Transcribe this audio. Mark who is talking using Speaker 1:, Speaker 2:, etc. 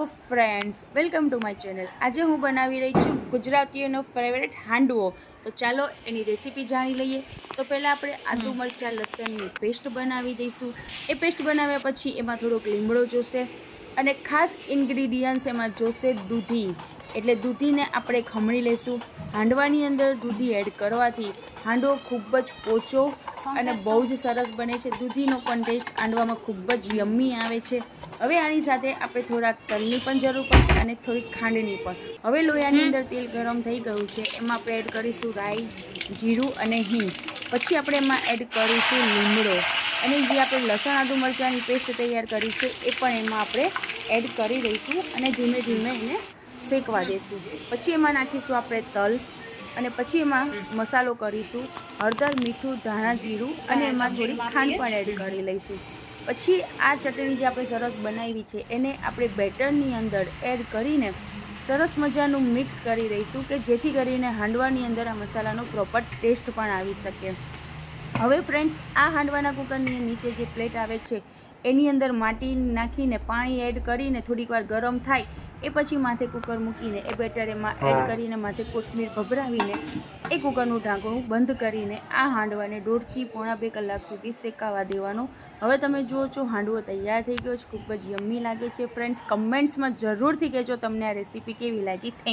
Speaker 1: તો friends welcome to my channel. આજે હું બનાવી રહી છું ગુજરાતીઓનો ફેવરેટ હાંડવો। તો ચાલો એની રેસીપી જાણી લઈએ। તો પહેલાં આપણે આદુ મરચાં લસણની પેસ્ટ બનાવી દઈશું। એ પેસ્ટ બનાવ્યા પછી એમાં થોડોક લીમડો જોશે અને ખાસ ઇન્ગ્રીડિયન્ટ્સ એમાં જોશે દૂધી। એટલે દૂધીને આપણે ખમણી લેશું। હાંડવાની અંદર દૂધી એડ કરવાથી હાંડવો ખૂબ જ પોચો અને બહુ જ સરસ બને છે। દૂધીનો પણ ટેસ્ટ હાંડવામાં ખૂબ જ યમ્મી આવે છે। હવે આની સાથે આપણે થોડાક તલની પણ જરૂર પડશે અને થોડીક ખાંડની પણ। હવે લોયાની અંદર તેલ ગરમ થઈ ગયું છે, એમાં આપણે એડ કરીશું રાઈ, જીરું અને હિંગ। પછી આપણે એમાં એડ કરીશું લીમડો અને જે આપણે લસણ આદુ મરચાંની પેસ્ટ તૈયાર કરી છે એ પણ એમાં આપણે એડ કરી દઈશું અને ધીમે ધીમે એને શેકવા દઈશું। પછી એમાં નાખીશું આપણે તલ અને પછી એમાં મસાલો કરીશું હળદર, મીઠું, ધાણા જીરું અને એમાં થોડી ખાંડ પણ એડ કરી લઈશું। પછી આ ચટણી જે આપણે સરસ બનાવી છે એને આપણે બેટરની અંદર એડ કરીને સરસ મજાનું મિક્સ કરી દઈશું કે જેથી કરીને હાંડવાની અંદર આ મસાલાનો પ્રોપર ટેસ્ટ પણ આવી શકે। હવે ફ્રેન્ડ્સ, આ હાંડવાના કુકરની નીચે જે પ્લેટ આવે છે એની અંદર માટી નાખીને પાણી એડ કરીને થોડીક વાર ગરમ થાય એ પછી માથે કુકર મૂકીને એ બેટર એમાં એડ કરીને માથે કોથમીર ભભરાવીને એ કુકરનું ઢાંકણું બંધ કરીને આ હાંડવાને 1.5 થી પોણા 2 કલાક સુધી શેકાવા દેવાનો। હવે તમે જુઓ છો હાંડવો તૈયાર થઈ ગયો છે, ખૂબ જ યમ્મી લાગે છે। ફ્રેન્ડ્સ, કમેન્ટ્સમાં જરૂરથી કહેજો તમને આ રેસીપી કેવી લાગી। થેન્ક